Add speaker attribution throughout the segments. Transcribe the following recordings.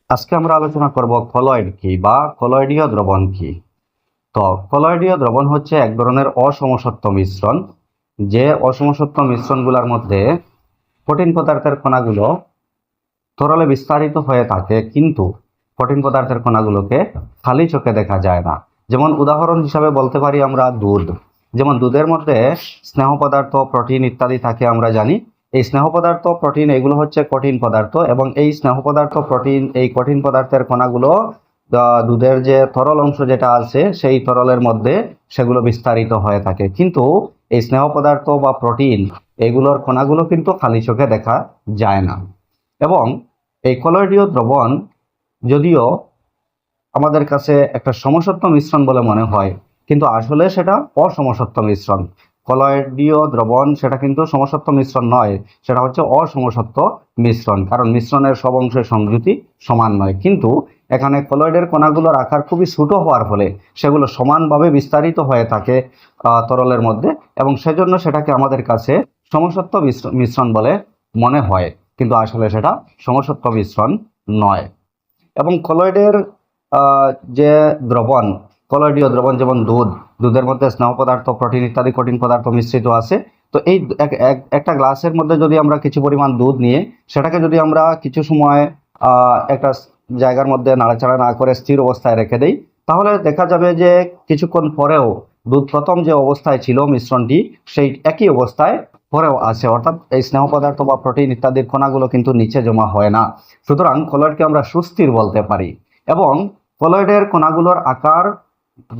Speaker 1: আজকে আমরা আলোচনা করব কলয়েড কি বা কলয়েডীয় দ্রবণ কি। তো কলয়েডীয় দ্রবণ হচ্ছে এক ধরনের অসমসত্ব মিশ্রণ, যে অসমসত্ব মিশ্রণগুলোর মধ্যে কঠিন পদার্থের কণাগুলো তরলে বিস্তারিত হয়ে থাকে, কিন্তু কঠিন পদার্থের কণাগুলোকে খালি চোখে দেখা যায় না। যেমন উদাহরণ হিসাবে বলতে পারি আমরা দুধ। যেমন দুধের মধ্যে স্নেহ পদার্থ, প্রোটিন ইত্যাদি থাকে আমরা জানি। এই স্নেহ পদার্থ, প্রোটিন এগুলো হচ্ছে কঠিন পদার্থ, এবং এই স্নেহ পদার্থ, প্রোটিন, এই কঠিন পদার্থের কণাগুলো দুধের যে তরল অংশ যেটা আছে সেই তরলের মধ্যে সেগুলো বিস্তারিত হয়ে থাকে, কিন্তু এই স্নেহ পদার্থ বা প্রোটিন এগুলোর কণাগুলো কিন্তু খালি চোখে দেখা যায় না। এবং এই কলয়েডীয় দ্রবণ যদিও আমাদের কাছে একটা সমসত্ব মিশ্রণ বলে মনে হয়, কিন্তু আসলে সেটা অসমসত্ব মিশ্রণ। কলয়েডীয় দ্রবণ সেটা কিন্তু সমসত্ব মিশ্রণ নয়, সেটা হচ্ছে অসমসত্ব মিশ্রণ, কারণ মিশ্রণের সব অংশের সংযুতি সমান নয়। কিন্তু এখানে কলয়েডের কণাগুলোর আকার খুবই ছোট হওয়ার ফলে সেগুলো সমানভাবে বিস্তারিত হয়ে থাকে তরলের মধ্যে, এবং সেজন্য সেটাকে আমাদের কাছে সমসত্ব মিশ্রণ বলে মনে হয়, কিন্তু আসলে সেটা সমসত্ব মিশ্রণ নয়। এবং কলয়েডের যে দ্রবণ, কলয়েডীয় দ্রবণ, যেমন দুধের মধ্যে স্নেহ পদার্থ, প্রোটিন ইত্যাদি কঠিন পদার্থ মিশ্রিত আছে। তো এই একটা গ্লাসের মধ্যে যদি আমরা কিছু পরিমাণ দুধ নিয়ে সেটাকে যদি আমরা কিছু সময় একটা জায়গার মধ্যে নাড়াচাড়া না করে স্থির অবস্থায় রেখে দেই, তাহলে দেখা যাবে যে কিছুক্ষণ পরেও দুধ প্রথম যে অবস্থায় ছিল মিশ্রণটি, সেই একই অবস্থায় পরেও আছে, অর্থাৎ এই স্নেহ পদার্থ বা প্রোটিন ইত্যাদির কণাগুলো কিন্তু নিচে জমা হয় না। সুতরাং কলয়েডকে আমরা সুস্থির বলতে পারি। এবং কলয়েডের কণাগুলোর আকার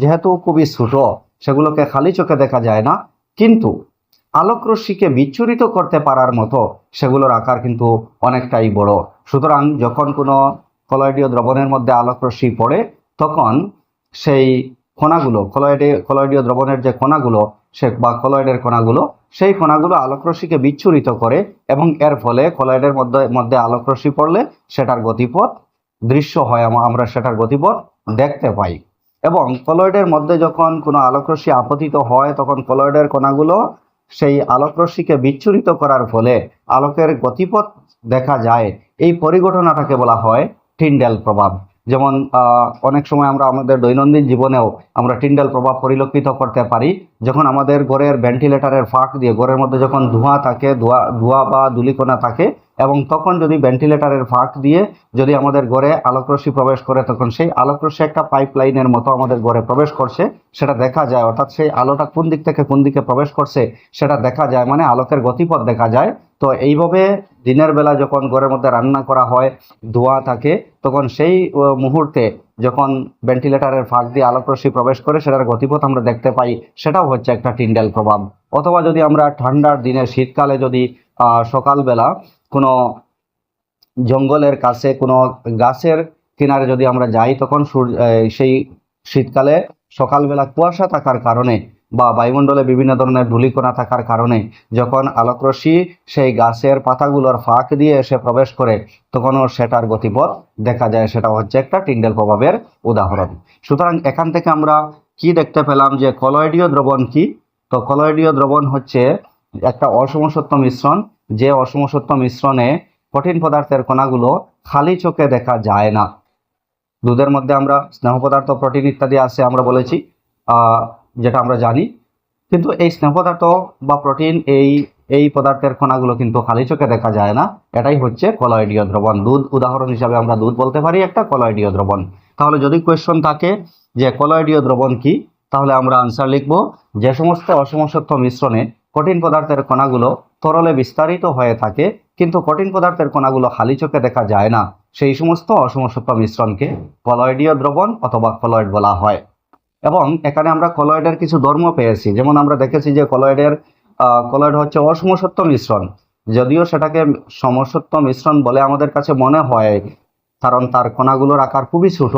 Speaker 1: যেহেতু খুবই ছোট, সেগুলোকে খালি চোখে দেখা যায় না, কিন্তু আলোক রশ্মিকে বিচ্ছুরিত করতে পারার মতো সেগুলোর আকার কিন্তু অনেকটাই বড়। সুতরাং যখন কোনো কলয়েডীয় দ্রবণের মধ্যে আলোক রশ্মি পড়ে, তখন সেই কণাগুলো, কলয়েডীয় দ্রবণের যে কণাগুলো বা কলয়েডের কণাগুলো, সেই কণাগুলো আলোক রশ্মিকে বিচ্ছুরিত করে, এবং এর ফলে কলয়েডের মধ্যে আলোক রশ্মি পড়লে সেটার গতিপথ দৃশ্য হয়, আমরা সেটার গতিপথ দেখতে পাই। এবং কলয়েডের মধ্যে যখন কোনো আলোক রশ্মি আপতিত হয়, তখন কলয়েডের কণাগুলো সেই আলোক রশ্মিকে বিচ্ছুরিত করার ফলে আলোকের গতিপথ দেখা যায়। এই পরিঘটনাটাকে বলা হয় টিন্ডেল প্রভাব। যেমন অনেক সময় আমরা আমাদের দৈনন্দিন জীবনেও আমরা টিন্ডেল প্রভাব পরিলক্ষিত করতে পারি। যখন আমাদের ঘরের ভেন্টিলেটরের ফাঁক দিয়ে, ঘরের মধ্যে যখন ধোঁয়া থাকে, ধোঁয়া বা ধূলিকণা থাকে, এবং তখন যদি ভেন্টিলেটরের ফাঁক দিয়ে যদি আমাদের ঘরে আলোকরশ্মি প্রবেশ করে, তখন সেই আলোকরশ্মি একটা পাইপ লাইনের মতো আমাদের ঘরে প্রবেশ করছে, সেটা দেখা যায়। অর্থাৎ সেই আলোটা কোন দিক থেকে কোন দিকে প্রবেশ করছে সেটা দেখা যায়, মানে আলোকের গতিপথ দেখা যায়। তো এইভাবে দিনের বেলা যখন ঘরের মধ্যে রান্না করা হয়, ধোঁয়া থাকে, তখন সেই মুহূর্তে যখন ভেন্টিলেটরের ফাঁক দিয়ে আলোকরশ্মি প্রবেশ করে সেটার গতিপথ আমরা দেখতে পাই, সেটাও হচ্ছে একটা টিন্ডেল প্রভাব। অথবা যদি আমরা ঠান্ডার দিনে, শীতকালে যদি সকালবেলা কোনো জঙ্গলের কাছে, কোনো গাছের কিনারে যদি আমরা যাই, তখন সেই শীতকালে সকালবেলা কুয়াশা থাকার কারণে বা বায়ুমণ্ডলে বিভিন্ন ধরনের ধূলিকণা থাকার কারণে যখন আলোকরশ্মি সেই গাছের পাতাগুলোর ফাঁক দিয়ে এসে প্রবেশ করে, তখনও সেটার গতিপথ দেখা যায়। সেটা হচ্ছে একটা টিন্ডেল প্রভাবের উদাহরণ। সুতরাং এখান থেকে আমরা কি দেখতে পেলাম যে কলয়েডীয় দ্রবণ কি। তো কলয়েডীয় দ্রবণ হচ্ছে একটা অসমসত্ব মিশ্রণ, যে অসমসত্ব মিশ্রণে কঠিন পদার্থের কণাগুলো খালি চোখে দেখা যায় না। দুধের মধ্যে আমরা স্নেহ পদার্থ, প্রোটিন ইত্যাদি আছে আমরা বলেছি, যেটা আমরা জানি, কিন্তু এই স্নেহ পদার্থ বা প্রোটিন এই পদার্থের কণাগুলো কিন্তু খালি চোখে দেখা যায় না। এটাই হচ্ছে কলয়েডীয় দ্রবণ। দুধ উদাহরণ হিসাবে আমরা দুধ বলতে পারি একটা কলয়েডীয় দ্রবণ। তাহলে যদি কোয়েশ্চন থাকে যে কলয়েডীয় দ্রবণ কি, তাহলে আমরা আনসার লিখব, যে সমস্ত অসমসত্ব মিশ্রণে কঠিন পদার্থের কণাগুলো তরলে বিস্তারিত হয়ে থাকে, কিন্তু কঠিন পদার্থের কণাগুলো খালি চোখে দেখা যায় না, সেই সমস্ত অসমসত্ব মিশ্রণকে কলয়েডীয় দ্রবণ অথবা কলয়েড বলা হয়। এবং এখানে আমরা কলয়েডের কিছু ধর্ম পেয়েছি। যেমন আমরা দেখেছি যে কলয়েড হচ্ছে অসমসত্ব মিশ্রণ, যদিও সেটাকে সমসত্ব মিশ্রণ বলে আমাদের কাছে মনে হয়, কারণ তার কণাগুলোর আকার খুবই ছোট,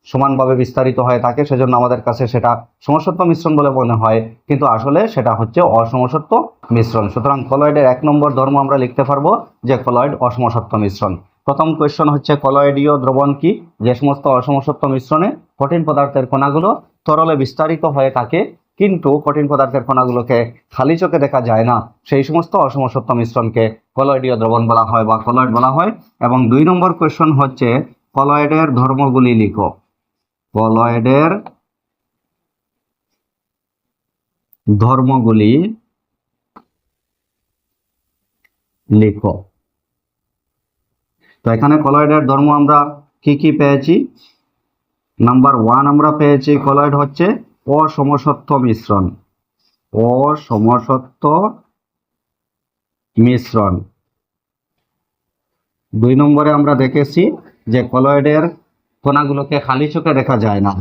Speaker 1: সমানভাবে বিস্তারিত হয়ে থাকে, সেজন্য আমাদের কাছে সেটা সমসত্ব মিশ্রণ বলে মনে হয়, কিন্তু আসলে সেটা হচ্ছে অসমসত্ব মিশ্রণ। সুতরাং কলয়েডের 1 নম্বর ধর্ম আমরা লিখতে পারবো যে কলয়েড অসমসত্ব মিশ্রণ। প্রথম কোয়েশ্চন হচ্ছে কলয়েডীয় দ্রবণ কি, যে সমস্ত অসমসত্ব মিশ্রণে কঠিন পদার্থের কণাগুলো তরলে বিস্তারিত হয়ে থাকে, কিন্তু কঠিন পদার্থের কণাগুলোকে খালি চোখে দেখা যায় না, সেই সমস্ত অসমসত্ব মিশ্রণকে কলয়েডীয় দ্রবণ বলা হয় বা কলয়েড বলা হয়। এবং 2 নম্বর কোয়েশ্চন হচ্ছে কলয়েডের ধর্মগুলি লিখো। কলয়েডের ধর্মগুলি লিখো। তো এখানে কলয়েডের ধর্ম আমরা কি কি পেয়েছি? নাম্বার 1 আমরা পেয়েছি কলয়েড হচ্ছে অসমসত্ব মিশ্রণ। অসমসত্ব মিশ্রণ। 2 নম্বরে আমরা দেখেছি যে কলয়েডের কণাগুলোকে খালি চোখে দেখা যায় না।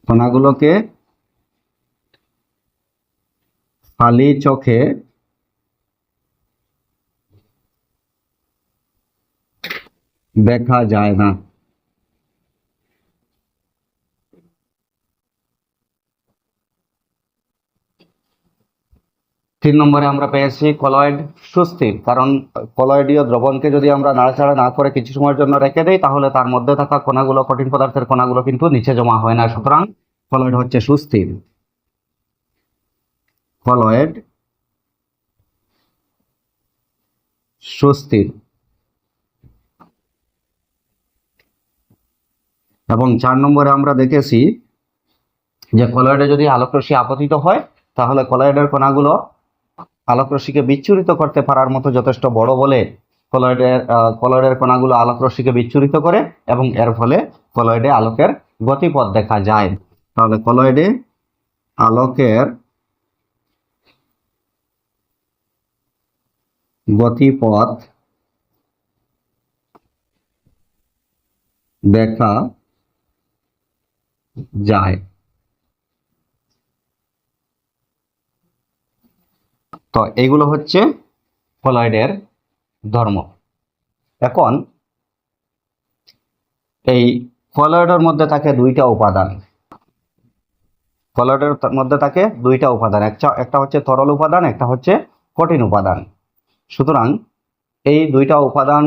Speaker 1: কণাগুলোকে খালি চোখে দেখা যায় না। তিন নম্বরে আমরা পেয়েছি কলয়েড সুস্থির, কারণ কলয়েডীয় দ্রবণকে যদি আমরা নাড়াচাড়া না করে কিছু সময়ের জন্য রেখে দেই তাহলে তার মধ্যে থাকা কণাগুলো, কঠিন পদার্থের কণাগুলো কিন্তু নিচে জমা হয় না, সুতরাং কলয়েড হচ্ছে সুস্থির। কলয়েড সুস্থির। এবং 4 নম্বরে আমরা দেখেছি যে কলয়েডে যদি আলোকরশ্মি আপতিত হয় তাহলে কলয়েডের কণাগুলো আলোকরশ্মিকে বিচ্ছুরিত করতে পারার মতো যথেষ্ট বড় বলে কলয়েডের কণাগুলো আলোকরশ্মিকে বিচ্ছুরিত করে এবং এর ফলে কলয়েডে আলোকের গতিপথ দেখা যায়। তাহলে কলয়েডে আলোকের গতিপথ দেখা যায়। তো এইগুলো হচ্ছে কলয়েডের ধর্ম। এখন এই কলয়েডের মধ্যে থাকে দুইটা উপাদান। কলয়েডের মধ্যে থাকে দুইটা উপাদান, একটা হচ্ছে তরল উপাদান, একটা হচ্ছে কঠিন উপাদান। সুতরাং এই দুইটা উপাদান,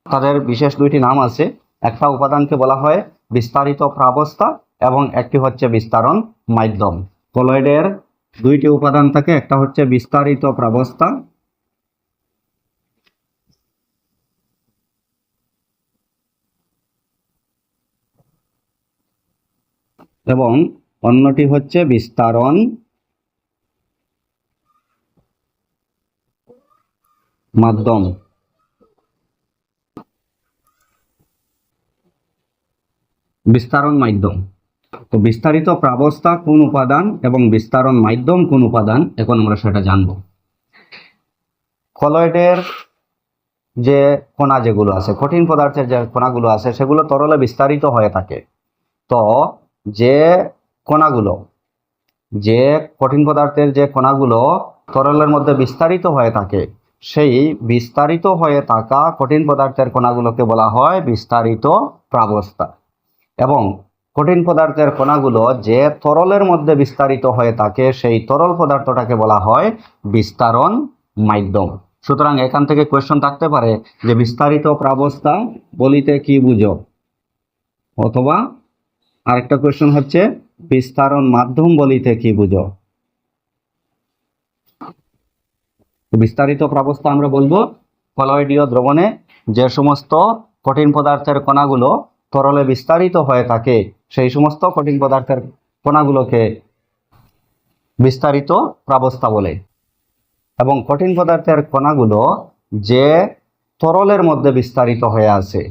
Speaker 1: তাদের বিশেষ দুইটি নাম আছে। একটা উপাদানকে বলা হয় বিস্তারিত প্রাবস্থা এবং একটি হচ্ছে বিস্তারণ মাধ্যম। কলয়েডের দুইটি উপাদান থাকে, একটা হচ্ছে বিস্তারিত প্রাবস্থা এবং অন্যটি হচ্ছে বিস্তারণ মাধ্যম। বিস্তারণ মাধ্যম। তো বিস্তারিত প্রাবস্থা কোন উপাদান এবং বিস্তারণ মাধ্যম কোন উপাদান, এখন আমরা সেটা জানব। কলয়েডের যে কণা যেগুলো আছে, কঠিন পদার্থের যে কণাগুলো আছে, সেগুলো তরলে বিস্তারিত হয়ে থাকে। তো যে কণাগুলো, যে কঠিন পদার্থের যে কণাগুলো তরলের মধ্যে বিস্তারিত হয়ে থাকে, সেই বিস্তারিত হয়ে থাকা কঠিন পদার্থের কণাগুলোকে বলা হয় বিস্তারিত প্রাবস্থা। এবং কঠিন পদার্থের কণাগুলো যে তরলের মধ্যে বিস্তারিত হয়ে থাকে, সেই তরল পদার্থটাকে বলা হয় বিস্তারণ মাধ্যম। সুতরাং এখান থেকে কোয়েশ্চন থাকতে পারে যে বিস্তারিত প্রাবস্থা বলিতে কি বুঝো, অথবা আরেকটা কোয়েশ্চন হচ্ছে বিস্তারণ মাধ্যম বলিতে কি বুঝো। বিস্তারিত প্রাবস্থা আমরা বলবো কলয়েডীয় দ্রবণে যে সমস্ত কঠিন পদার্থের কণাগুলো তরলে বিস্তারিত হয়ে থাকে, সেই সমস্ত কঠিন পদার্থের কণাগুলোকে বিস্তারিত প্রাবস্থা বলে। এবং কঠিন পদার্থের কণাগুলো যে তরলের মধ্যে বিস্তারিত হয়ে আছে,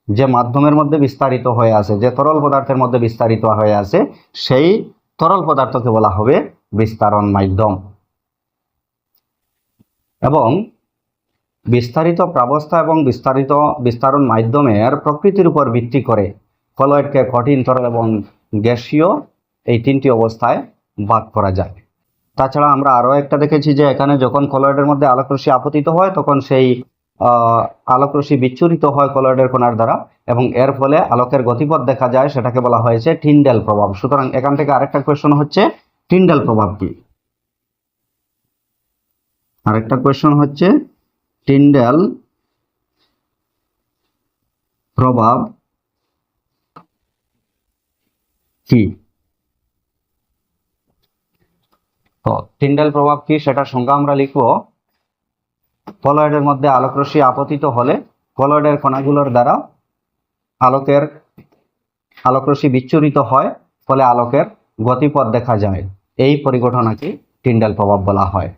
Speaker 1: যে মাধ্যমের মধ্যে বিস্তারিত হয়ে আছে, যে তরল পদার্থের মধ্যে বিস্তারিত হয়ে আছে, সেই তরল পদার্থকে বলা হবে বিস্তারণ মাধ্যম। এবং বিস্তারিত প্রাবস্থা এবং বিস্তারণ মাধ্যমের প্রকৃতির উপর ভিত্তি করে কলয়েডকে কঠিন, তরল এবং গ্যাসীয় এই তিনটি অবস্থায় ভাগ করা যায়। তাছাড়া আমরা আরও একটা দেখেছি যে এখানে যখন কলয়েডের মধ্যে আলোকরশ্মি আপতিত হয় তখন সেই আলোকরশ্মি বিচ্ছুরিত হয় কলয়েডের কণার দ্বারা এবং এর ফলে আলোকের গতিপথ দেখা যায়, সেটাকে বলা হয়েছে টিন্ডেল প্রভাব। সুতরাং এখান থেকে আরেকটা কোয়েশ্চন হচ্ছে টিন্ডেল প্রভাব কি। আরেকটা কোয়েশ্চন হচ্ছে টিন্ডেল প্রভাব কি। তো টিন্ডেল প্রভাব কি সেটার সংজ্ঞা আমরা লিখব। কলয়েডের মধ্যে আলোকরশ্মি আপতিত হলে কলয়েডের কণাগুলোর দ্বারা আলোকরশ্মি বিচ্ছুরিত হয়, ফলে আলোকের গতিপথ দেখা যায়। এই পরিঘটনাকে টিন্ডেল প্রভাব বলা হয়।